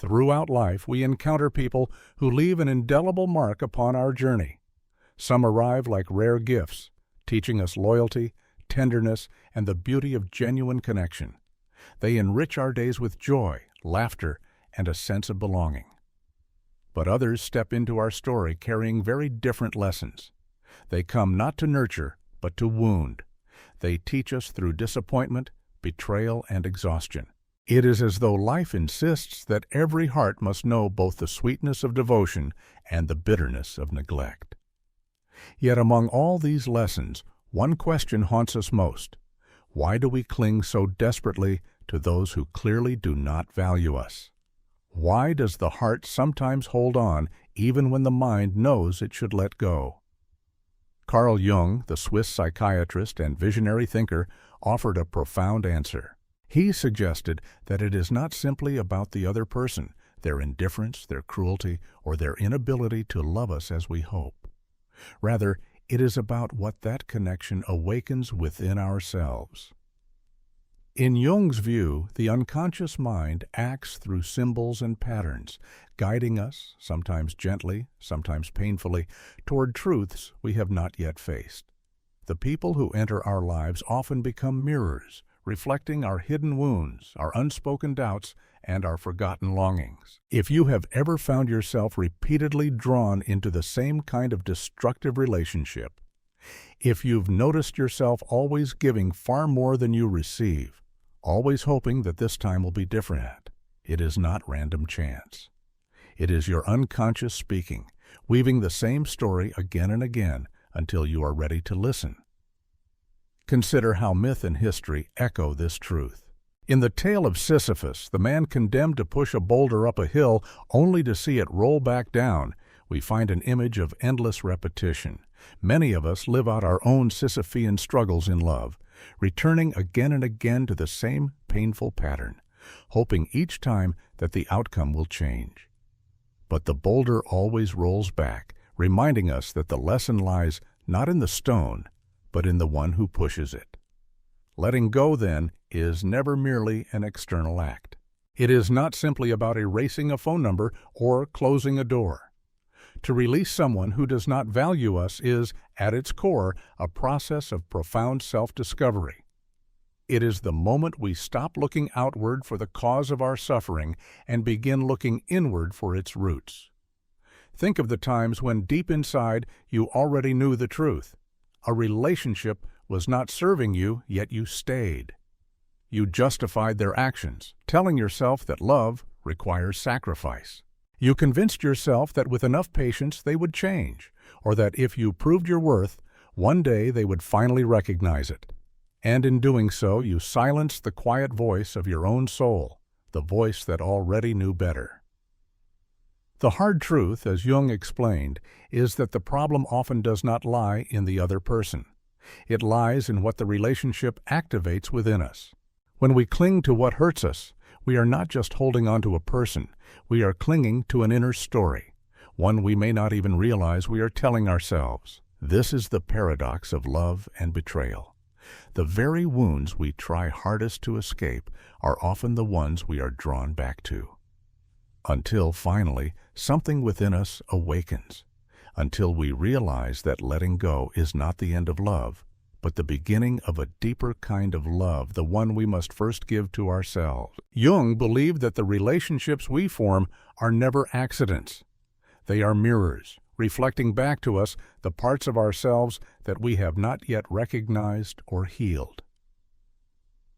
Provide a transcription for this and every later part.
Throughout life, we encounter people who leave an indelible mark upon our journey. Some arrive like rare gifts, teaching us loyalty, tenderness, and the beauty of genuine connection. They enrich our days with joy, laughter, and a sense of belonging. But others step into our story carrying very different lessons. They come not to nurture, but to wound. They teach us through disappointment, betrayal, and exhaustion. It is as though life insists that every heart must know both the sweetness of devotion and the bitterness of neglect. Yet among all these lessons, one question haunts us most. Why do we cling so desperately to those who clearly do not value us? Why does the heart sometimes hold on even when the mind knows it should let go? Carl Jung, the Swiss psychiatrist and visionary thinker, offered a profound answer. He suggested that it is not simply about the other person, their indifference, their cruelty, or their inability to love us as we hope. Rather, it is about what that connection awakens within ourselves. In Jung's view, the unconscious mind acts through symbols and patterns, guiding us, sometimes gently, sometimes painfully, toward truths we have not yet faced. The people who enter our lives often become mirrors, reflecting our hidden wounds, our unspoken doubts, and our forgotten longings. If you have ever found yourself repeatedly drawn into the same kind of destructive relationship, if you've noticed yourself always giving far more than you receive, always hoping that this time will be different, it is not random chance. It is your unconscious speaking, weaving the same story again and again until you are ready to listen. Consider how myth and history echo this truth. In the tale of Sisyphus, the man condemned to push a boulder up a hill only to see it roll back down, we find an image of endless repetition. Many of us live out our own Sisyphean struggles in love, returning again and again to the same painful pattern, hoping each time that the outcome will change. But the boulder always rolls back, reminding us that the lesson lies not in the stone, but in the one who pushes it. Letting go, then, is never merely an external act. It is not simply about erasing a phone number or closing a door. To release someone who does not value us is, at its core, a process of profound self-discovery. It is the moment we stop looking outward for the cause of our suffering and begin looking inward for its roots. Think of the times when deep inside you already knew the truth. A relationship was not serving you, yet you stayed. You justified their actions, telling yourself that love requires sacrifice. You convinced yourself that with enough patience they would change, or that if you proved your worth, one day they would finally recognize it. And in doing so, you silenced the quiet voice of your own soul, the voice that already knew better. The hard truth, as Jung explained, is that the problem often does not lie in the other person. It lies in what the relationship activates within us. When we cling to what hurts us, we are not just holding on to a person, we are clinging to an inner story, one we may not even realize we are telling ourselves. This is the paradox of love and betrayal. The very wounds we try hardest to escape are often the ones we are drawn back to. Until finally, something within us awakens, until we realize that letting go is not the end of love, but the beginning of a deeper kind of love, the one we must first give to ourselves. Jung believed that the relationships we form are never accidents. They are mirrors, reflecting back to us the parts of ourselves that we have not yet recognized or healed.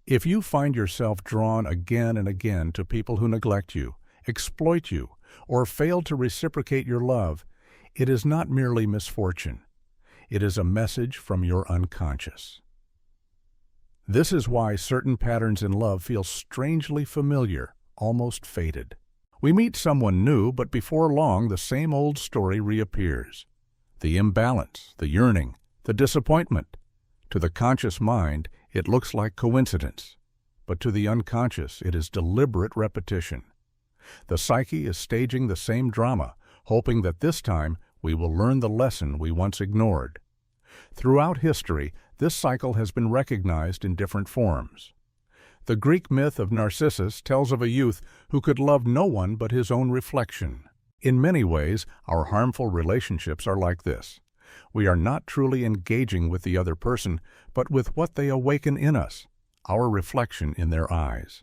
If you find yourself drawn again and again to people who neglect you, exploit you, or fail to reciprocate your love, it is not merely misfortune. It is a message from your unconscious. This is why certain patterns in love feel strangely familiar, almost faded. We meet someone new, but before long the same old story reappears. The imbalance, the yearning, the disappointment. To the conscious mind, it looks like coincidence, but to the unconscious, it is deliberate repetition. The psyche is staging the same drama, hoping that this time we will learn the lesson we once ignored. Throughout history, this cycle has been recognized in different forms. The Greek myth of Narcissus tells of a youth who could love no one but his own reflection. In many ways, our harmful relationships are like this. We are not truly engaging with the other person, but with what they awaken in us, our reflection in their eyes.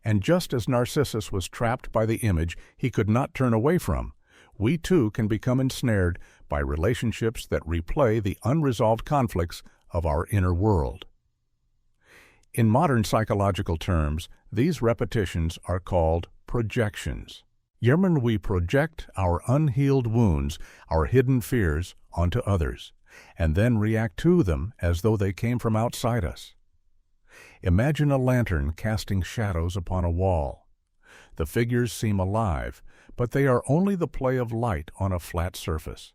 And just as Narcissus was trapped by the image he could not turn away from, we too can become ensnared by relationships that replay the unresolved conflicts of our inner world. In modern psychological terms, these repetitions are called projections. When we project our unhealed wounds, our hidden fears, onto others, and then react to them as though they came from outside us. Imagine a lantern casting shadows upon a wall. The figures seem alive, but they are only the play of light on a flat surface.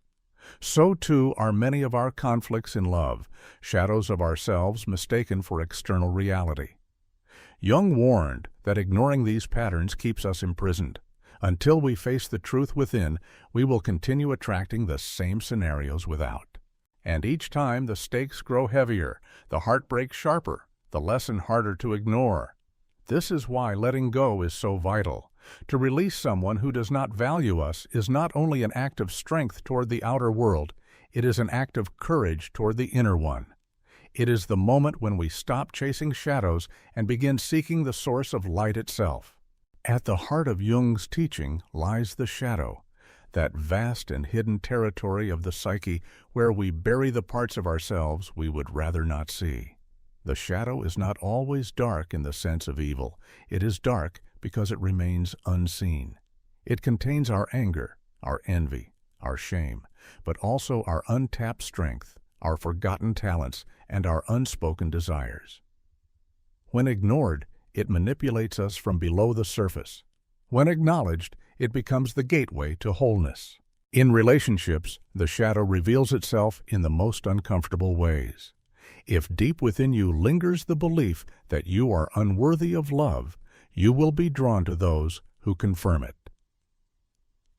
So too are many of our conflicts in love, shadows of ourselves mistaken for external reality. Jung warned that ignoring these patterns keeps us imprisoned. Until we face the truth within, we will continue attracting the same scenarios without. And each time the stakes grow heavier, the heartbreak sharper, the lesson harder to ignore. This is why letting go is so vital. To release someone who does not value us is not only an act of strength toward the outer world, it is an act of courage toward the inner one. It is the moment when we stop chasing shadows and begin seeking the source of light itself. At the heart of Jung's teaching lies the shadow, that vast and hidden territory of the psyche where we bury the parts of ourselves we would rather not see. The shadow is not always dark in the sense of evil. It is dark because it remains unseen. It contains our anger, our envy, our shame, but also our untapped strength, our forgotten talents, and our unspoken desires. When ignored, it manipulates us from below the surface. When acknowledged, it becomes the gateway to wholeness. In relationships, the shadow reveals itself in the most uncomfortable ways. If deep within you lingers the belief that you are unworthy of love, you will be drawn to those who confirm it.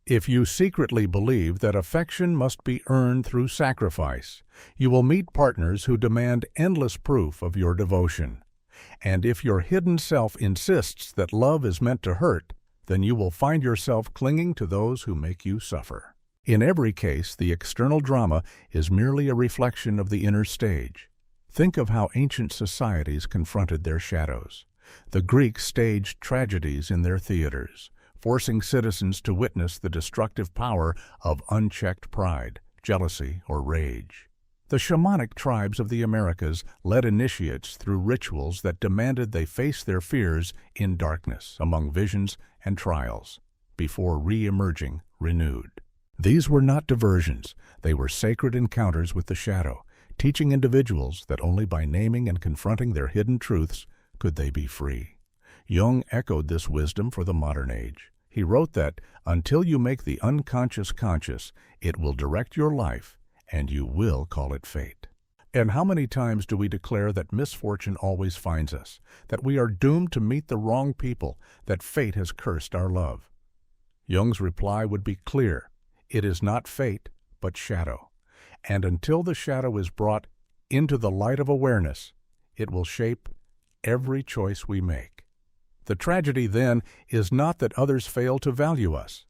If you secretly believe that affection must be earned through sacrifice, you will meet partners who demand endless proof of your devotion. And if your hidden self insists that love is meant to hurt, then you will find yourself clinging to those who make you suffer. In every case, the external drama is merely a reflection of the inner stage. Think of how ancient societies confronted their shadows. The Greeks staged tragedies in their theaters, forcing citizens to witness the destructive power of unchecked pride, jealousy, or rage. The shamanic tribes of the Americas led initiates through rituals that demanded they face their fears in darkness, among visions and trials, before re-emerging renewed. These were not diversions, they were sacred encounters with the shadow, teaching individuals that only by naming and confronting their hidden truths could they be free. Jung echoed this wisdom for the modern age. He wrote that, until you make the unconscious conscious, it will direct your life, and you will call it fate. And how many times do we declare that misfortune always finds us, that we are doomed to meet the wrong people, that fate has cursed our love? Jung's reply would be clear. It is not fate, but shadow. And until the shadow is brought into the light of awareness, it will shape every choice we make. The tragedy, then, is not that others fail to value us.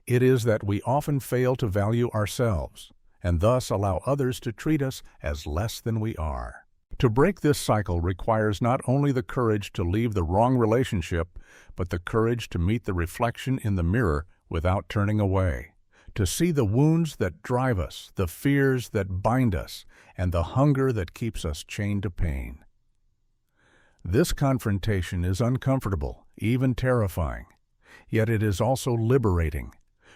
It is that we often fail to value ourselves, and thus allow others to treat us as less than we are. To break this cycle requires not only the courage to leave the wrong relationship, but the courage to meet the reflection in the mirror without turning away, to see the wounds that drive us, the fears that bind us, and the hunger that keeps us chained to pain. This confrontation is uncomfortable, even terrifying, yet it is also liberating.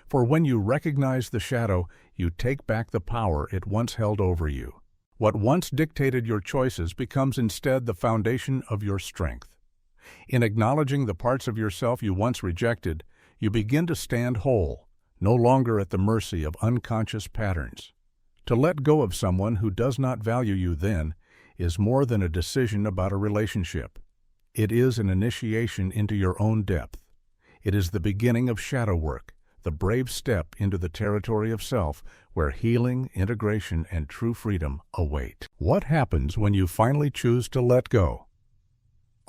For when you recognize the shadow, you take back the power it once held over you. What once dictated your choices becomes instead the foundation of your strength. In acknowledging the parts of yourself you once rejected, you begin to stand whole, no longer at the mercy of unconscious patterns. To let go of someone who does not value you then is more than a decision about a relationship. It is an initiation into your own depth. It is the beginning of shadow work, the brave step into the territory of self where healing, integration, and true freedom await. What happens when you finally choose to let go?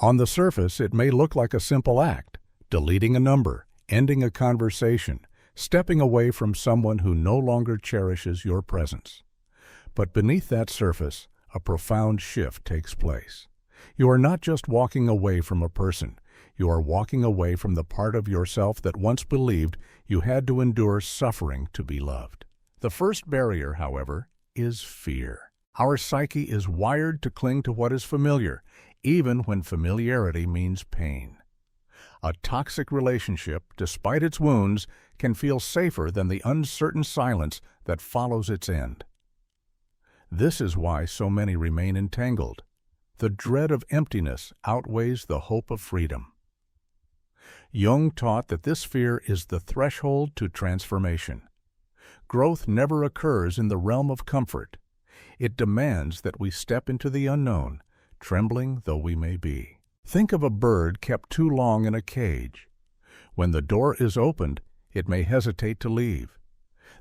On the surface, it may look like a simple act, deleting a number, ending a conversation, stepping away from someone who no longer cherishes your presence. But beneath that surface, a profound shift takes place. You are not just walking away from a person, you are walking away from the part of yourself that once believed you had to endure suffering to be loved. The first barrier, however, is fear. Our psyche is wired to cling to what is familiar, even when familiarity means pain. A toxic relationship, despite its wounds, can feel safer than the uncertain silence that follows its end. This is why so many remain entangled. The dread of emptiness outweighs the hope of freedom. Jung taught that this fear is the threshold to transformation. Growth never occurs in the realm of comfort. It demands that we step into the unknown, trembling though we may be. Think of a bird kept too long in a cage. When the door is opened, it may hesitate to leave.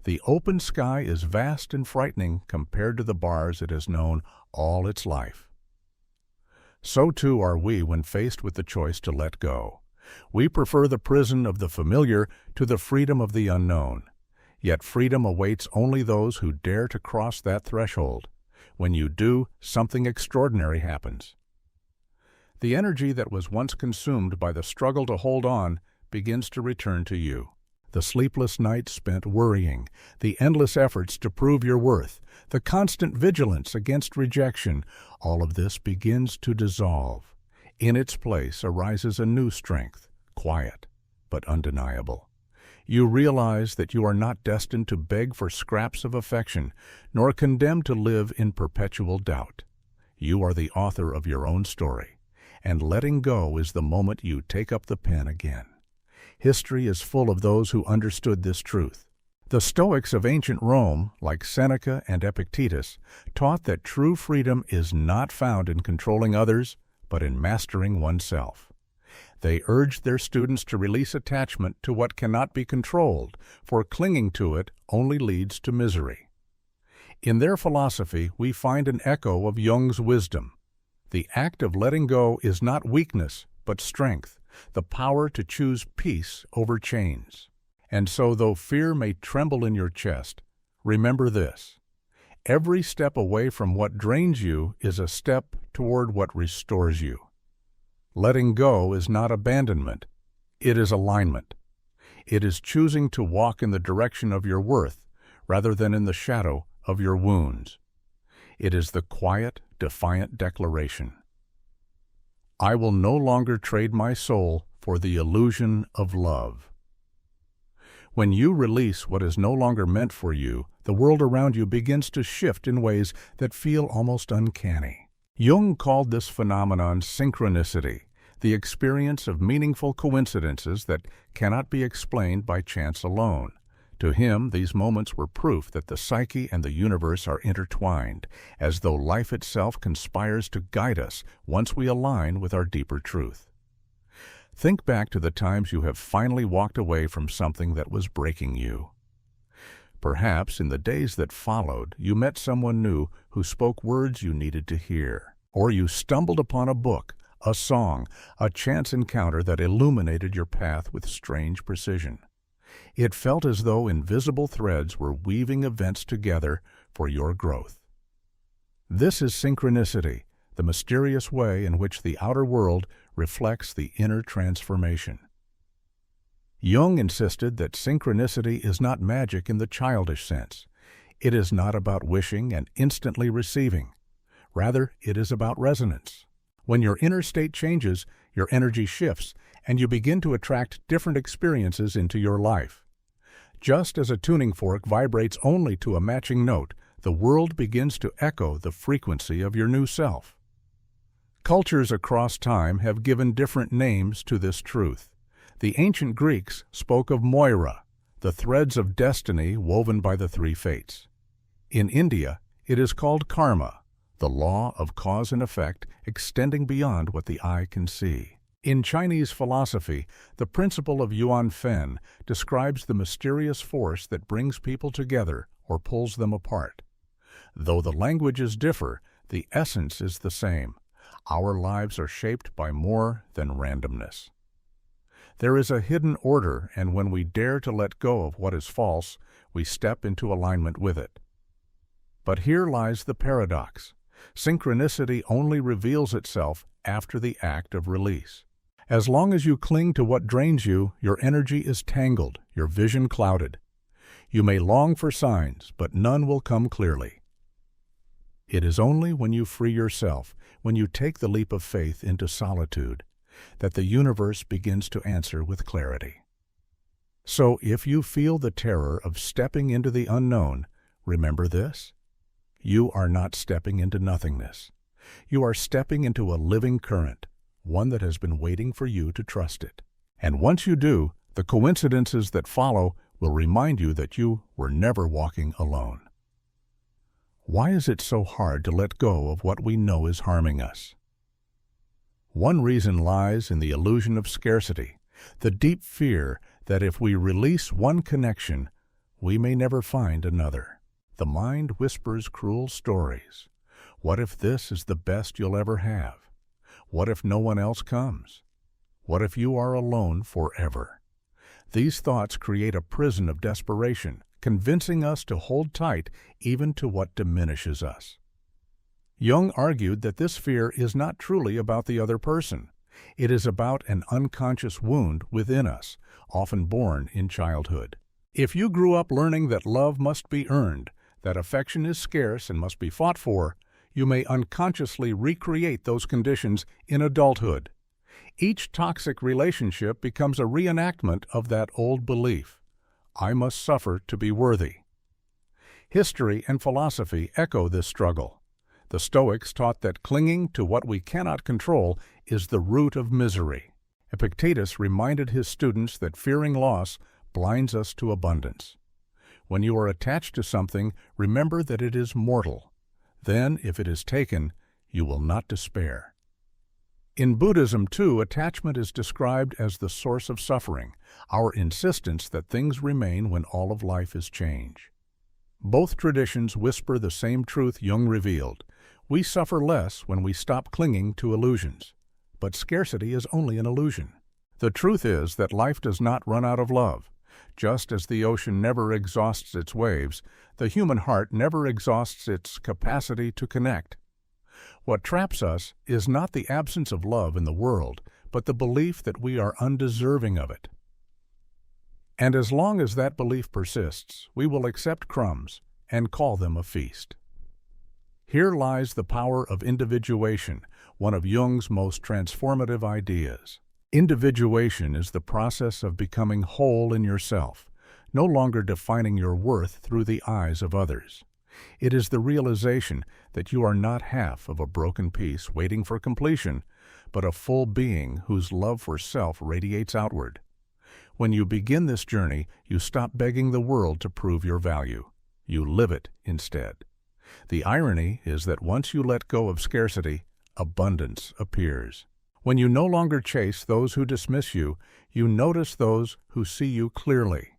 The open sky is vast and frightening compared to the bars it has known all its life. So too are we when faced with the choice to let go. We prefer the prison of the familiar to the freedom of the unknown. Yet freedom awaits only those who dare to cross that threshold. When you do, something extraordinary happens. The energy that was once consumed by the struggle to hold on begins to return to you. The sleepless nights spent worrying, the endless efforts to prove your worth, the constant vigilance against rejection, all of this begins to dissolve. In its place arises a new strength, quiet but undeniable. You realize that you are not destined to beg for scraps of affection, nor condemned to live in perpetual doubt. You are the author of your own story, and letting go is the moment you take up the pen again. History is full of those who understood this truth. The Stoics of ancient Rome, like Seneca and Epictetus, taught that true freedom is not found in controlling others, but in mastering oneself. They urged their students to release attachment to what cannot be controlled, for clinging to it only leads to misery. In their philosophy, we find an echo of Jung's wisdom. The act of letting go is not weakness, but strength, the power to choose peace over chains. And so, though fear may tremble in your chest, remember this: every step away from what drains you is a step toward what restores you. Letting go is not abandonment, it is alignment. It is choosing to walk in the direction of your worth rather than in the shadow of your wounds. It is the quiet, defiant declaration: I will no longer trade my soul for the illusion of love. When you release what is no longer meant for you, the world around you begins to shift in ways that feel almost uncanny. Jung called this phenomenon synchronicity, the experience of meaningful coincidences that cannot be explained by chance alone. To him, these moments were proof that the psyche and the universe are intertwined, as though life itself conspires to guide us once we align with our deeper truth. Think back to the times you have finally walked away from something that was breaking you. Perhaps in the days that followed, you met someone new who spoke words you needed to hear, or you stumbled upon a book, a song, a chance encounter that illuminated your path with strange precision. It felt as though invisible threads were weaving events together for your growth. This is synchronicity, the mysterious way in which the outer world reflects the inner transformation. Jung insisted that synchronicity is not magic in the childish sense. It is not about wishing and instantly receiving. Rather, it is about resonance. When your inner state changes, your energy shifts, and you begin to attract different experiences into your life. Just as a tuning fork vibrates only to a matching note, the world begins to echo the frequency of your new self. Cultures across time have given different names to this truth. The ancient Greeks spoke of Moira, the threads of destiny woven by the three fates. In India, it is called karma, the law of cause and effect extending beyond what the eye can see. In Chinese philosophy, the principle of Yuan Fen describes the mysterious force that brings people together or pulls them apart. Though the languages differ, the essence is the same: Our lives are shaped by more than randomness. There is a hidden order, and when we dare to let go of what is false, we step into alignment with it. But here lies the paradox. Synchronicity only reveals itself after the act of release. As long as you cling to what drains you, your energy is tangled, your vision clouded. You may long for signs, but none will come clearly. It is only when you free yourself, when you take the leap of faith into solitude, that the universe begins to answer with clarity. So if you feel the terror of stepping into the unknown, remember this: you are not stepping into nothingness. You are stepping into a living current, one that has been waiting for you to trust it. And once you do, the coincidences that follow will remind you that you were never walking alone. Why is it so hard to let go of what we know is harming us? One reason lies in the illusion of scarcity, the deep fear that if we release one connection, we may never find another. The mind whispers cruel stories. What if this is the best you'll ever have? What if no one else comes? What if you are alone forever? These thoughts create a prison of desperation, convincing us to hold tight even to what diminishes us. Jung argued that this fear is not truly about the other person. It is about an unconscious wound within us, often born in childhood. If you grew up learning that love must be earned, that affection is scarce and must be fought for, you may unconsciously recreate those conditions in adulthood. Each toxic relationship becomes a reenactment of that old belief: I must suffer to be worthy. History and philosophy echo this struggle. The Stoics taught that clinging to what we cannot control is the root of misery. Epictetus reminded his students that fearing loss blinds us to abundance. When you are attached to something, remember that it is mortal. Then, if it is taken, you will not despair. In Buddhism, too, attachment is described as the source of suffering, our insistence that things remain when all of life is change. Both traditions whisper the same truth Jung revealed: we suffer less when we stop clinging to illusions. But scarcity is only an illusion. The truth is that life does not run out of love. Just as the ocean never exhausts its waves, the human heart never exhausts its capacity to connect. What traps us is not the absence of love in the world, but the belief that we are undeserving of it. And as long as that belief persists, we will accept crumbs and call them a feast. Here lies the power of individuation, one of Jung's most transformative ideas. Individuation is the process of becoming whole in yourself, no longer defining your worth through the eyes of others. It is the realization that you are not half of a broken piece waiting for completion, but a full being whose love for self radiates outward. When you begin this journey, you stop begging the world to prove your value. You live it instead. The irony is that once you let go of scarcity, abundance appears. When you no longer chase those who dismiss you, you notice those who see you clearly.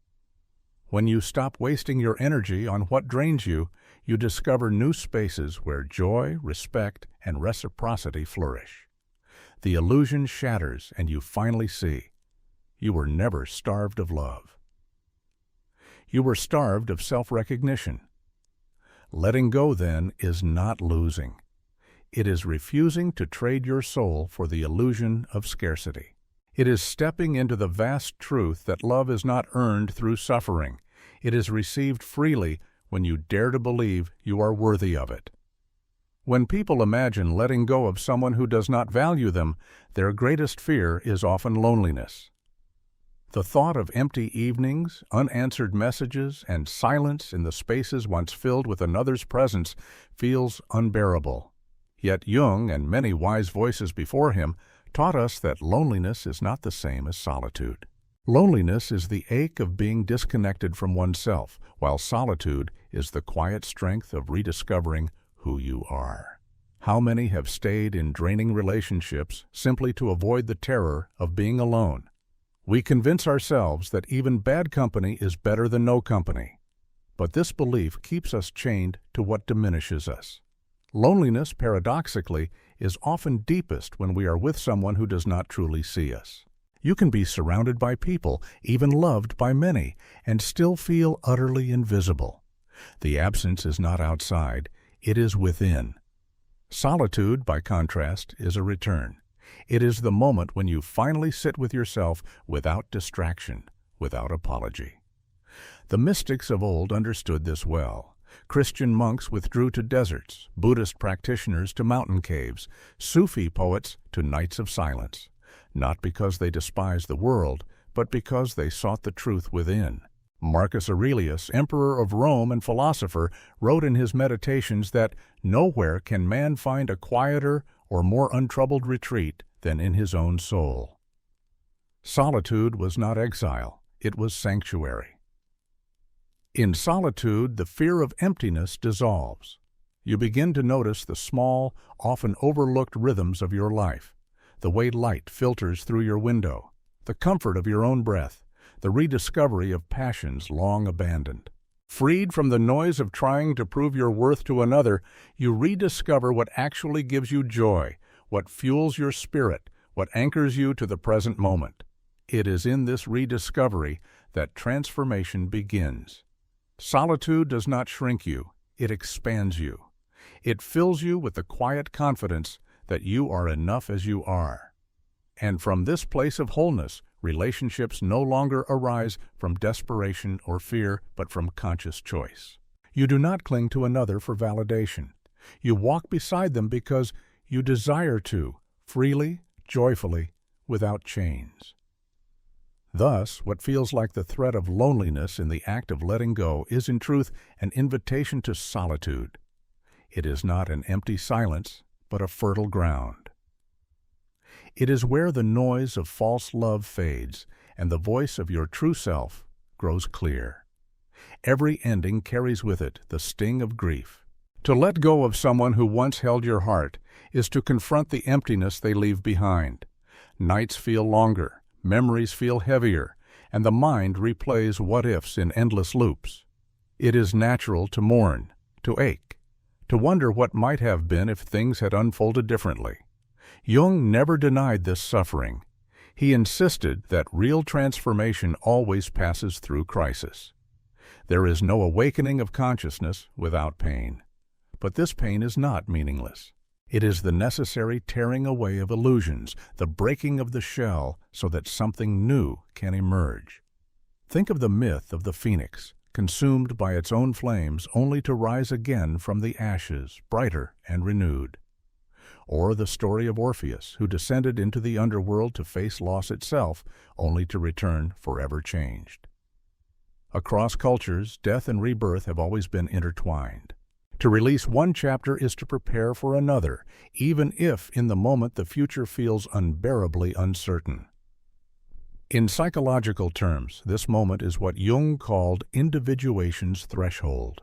When you stop wasting your energy on what drains you, you discover new spaces where joy, respect, and reciprocity flourish. The illusion shatters and you finally see: you were never starved of love. You were starved of self-recognition. Letting go, then, is not losing. It is refusing to trade your soul for the illusion of scarcity. It is stepping into the vast truth that love is not earned through suffering. It is received freely when you dare to believe you are worthy of it. When people imagine letting go of someone who does not value them, their greatest fear is often loneliness. The thought of empty evenings, unanswered messages, and silence in the spaces once filled with another's presence feels unbearable. Yet Jung and many wise voices before him taught us that loneliness is not the same as solitude. Loneliness is the ache of being disconnected from oneself, while solitude is the quiet strength of rediscovering who you are. How many have stayed in draining relationships simply to avoid the terror of being alone? We convince ourselves that even bad company is better than no company. But this belief keeps us chained to what diminishes us. Loneliness, paradoxically, is often deepest when we are with someone who does not truly see us. You can be surrounded by people, even loved by many, and still feel utterly invisible. The absence is not outside, it is within. Solitude, by contrast, is a return. It is the moment when you finally sit with yourself without distraction, without apology. The mystics of old understood this well. Christian monks withdrew to deserts, Buddhist practitioners to mountain caves, Sufi poets to nights of silence, not because they despised the world, but because they sought the truth within. Marcus Aurelius, emperor of Rome and philosopher, wrote in his Meditations that nowhere can man find a quieter or more untroubled retreat than in his own soul. Solitude was not exile, it was sanctuary. In solitude, the fear of emptiness dissolves. You begin to notice the small, often overlooked rhythms of your life, the way light filters through your window, the comfort of your own breath, the rediscovery of passions long abandoned. Freed from the noise of trying to prove your worth to another, you rediscover what actually gives you joy, what fuels your spirit, what anchors you to the present moment. It is in this rediscovery that transformation begins. Solitude does not shrink you, it expands you. It fills you with the quiet confidence that you are enough as you are. And from this place of wholeness, relationships no longer arise from desperation or fear, but from conscious choice. You do not cling to another for validation. You walk beside them because you desire to, freely, joyfully, without chains. Thus, what feels like the threat of loneliness in the act of letting go is in truth an invitation to solitude. It is not an empty silence, but a fertile ground. It is where the noise of false love fades and the voice of your true self grows clear. Every ending carries with it the sting of grief. To let go of someone who once held your heart is to confront the emptiness they leave behind. Nights feel longer, memories feel heavier, and the mind replays what-ifs in endless loops. It is natural to mourn, to ache, to wonder what might have been if things had unfolded differently. Jung never denied this suffering. He insisted that real transformation always passes through crisis. There is no awakening of consciousness without pain. But this pain is not meaningless. It is the necessary tearing away of illusions, the breaking of the shell so that something new can emerge. Think of the myth of the phoenix, consumed by its own flames only to rise again from the ashes, brighter and renewed. Or the story of Orpheus, who descended into the underworld to face loss itself, only to return forever changed. Across cultures, death and rebirth have always been intertwined. To release one chapter is to prepare for another, even if in the moment the future feels unbearably uncertain. In psychological terms, this moment is what Jung called individuation's threshold.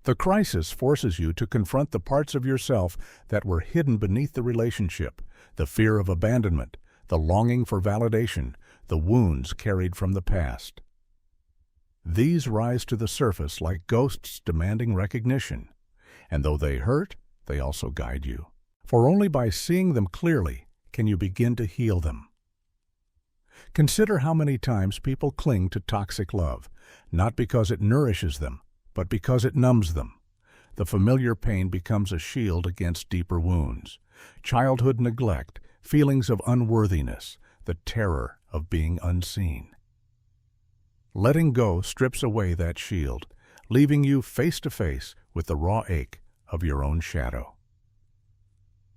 The crisis forces you to confront the parts of yourself that were hidden beneath the relationship, the fear of abandonment, the longing for validation, the wounds carried from the past. These rise to the surface like ghosts demanding recognition, and though they hurt, they also guide you. For only by seeing them clearly can you begin to heal them. Consider how many times people cling to toxic love, not because it nourishes them, but because it numbs them. The familiar pain becomes a shield against deeper wounds. Childhood neglect, feelings of unworthiness, the terror of being unseen. Letting go strips away that shield, leaving you face to face with the raw ache of your own shadow.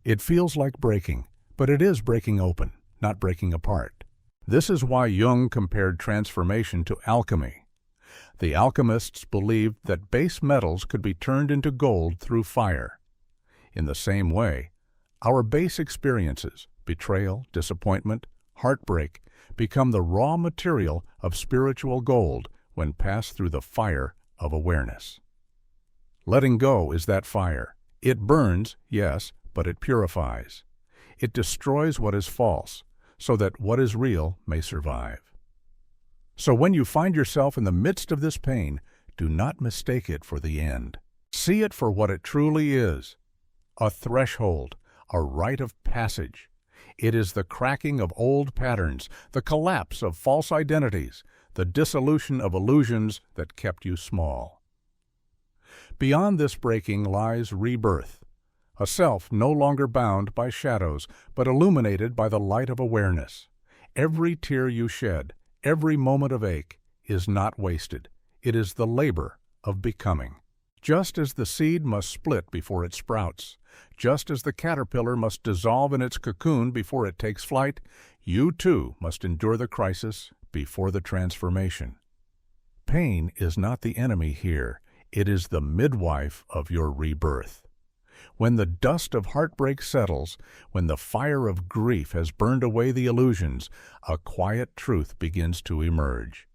It feels like breaking, but it is breaking open, not breaking apart. This is why Jung compared transformation to alchemy. The alchemists believed that base metals could be turned into gold through fire. In the same way, our base experiences, betrayal, disappointment, heartbreak, become the raw material of spiritual gold when passed through the fire of awareness. Letting go is that fire. It burns, yes, but it purifies. It destroys what is false, so that what is real may survive. So when you find yourself in the midst of this pain, do not mistake it for the end. See it for what it truly is, a threshold, a rite of passage. It is the cracking of old patterns, the collapse of false identities, the dissolution of illusions that kept you small. Beyond this breaking lies rebirth, a self no longer bound by shadows, but illuminated by the light of awareness. Every tear you shed, every moment of ache, is not wasted. It is the labor of becoming. Just as the seed must split before it sprouts, just as the caterpillar must dissolve in its cocoon before it takes flight, you too must endure the crisis before the transformation. Pain is not the enemy here. It is the midwife of your rebirth. When the dust of heartbreak settles, when the fire of grief has burned away the illusions, a quiet truth begins to emerge.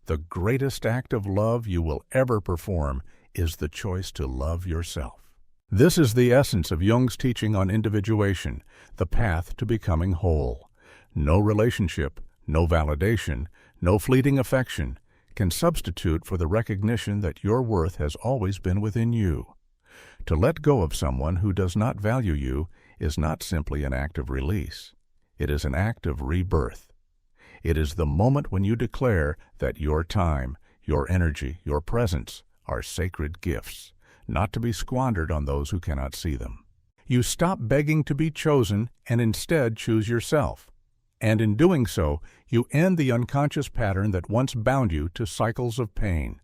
The greatest act of love you will ever perform is the choice to love yourself. This is the essence of Jung's teaching on individuation, the path to becoming whole. No relationship, no validation, no fleeting affection can substitute for the recognition that your worth has always been within you. To let go of someone who does not value you is not simply an act of release. It is an act of rebirth. It is the moment when you declare that your time, your energy, your presence are sacred gifts, not to be squandered on those who cannot see them. You stop begging to be chosen and instead choose yourself. And in doing so, you end the unconscious pattern that once bound you to cycles of pain.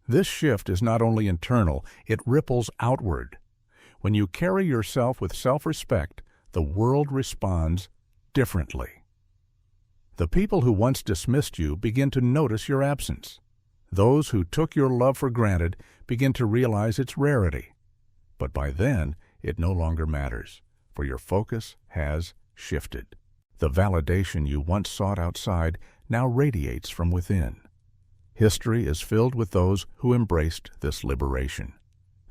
This shift is not only internal, it ripples outward. When you carry yourself with self-respect, the world responds differently. The people who once dismissed you begin to notice your absence. Those who took your love for granted begin to realize its rarity. But by then, it no longer matters, for your focus has shifted. The validation you once sought outside now radiates from within. History is filled with those who embraced this liberation.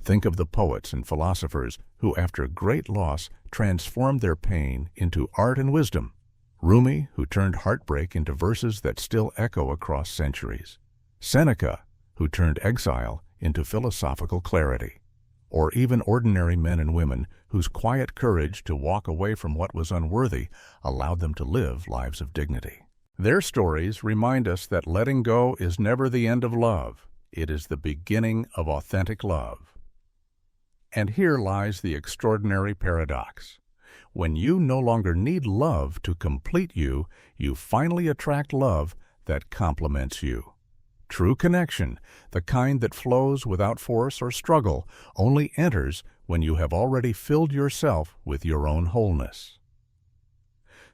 Think of the poets and philosophers who, after great loss, transformed their pain into art and wisdom. Rumi, who turned heartbreak into verses that still echo across centuries. Seneca, who turned exile into philosophical clarity. Or even ordinary men and women whose quiet courage to walk away from what was unworthy allowed them to live lives of dignity. Their stories remind us that letting go is never the end of love. It is the beginning of authentic love. And here lies the extraordinary paradox. When you no longer need love to complete you, you finally attract love that complements you. True connection, the kind that flows without force or struggle, only enters when you have already filled yourself with your own wholeness.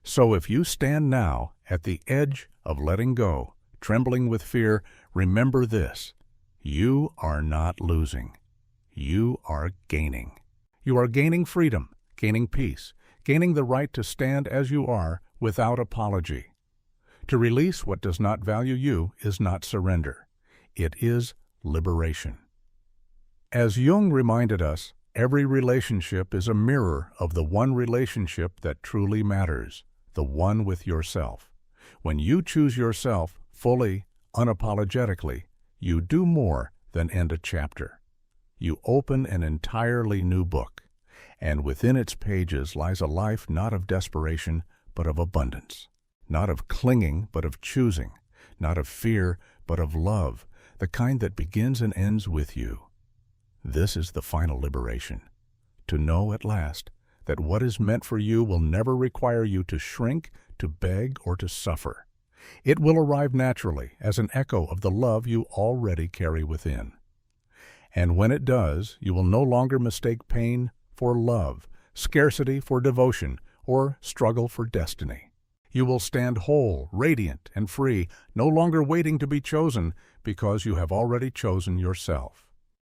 So if you stand now at the edge of letting go, trembling with fear, remember this: you are not losing. You are gaining. You are gaining freedom, gaining peace, gaining the right to stand as you are without apology. To release what does not value you is not surrender. It is liberation. As Jung reminded us, every relationship is a mirror of the one relationship that truly matters, the one with yourself. When you choose yourself fully, unapologetically, you do more than end a chapter. You open an entirely new book, and within its pages lies a life not of desperation, but of abundance. Not of clinging, but of choosing. Not of fear, but of love, the kind that begins and ends with you. This is the final liberation. To know at last that what is meant for you will never require you to shrink, to beg, or to suffer. It will arrive naturally as an echo of the love you already carry within. And when it does, you will no longer mistake pain for love, scarcity for devotion, or struggle for destiny. You will stand whole, radiant, and free, no longer waiting to be chosen, because you have already chosen yourself.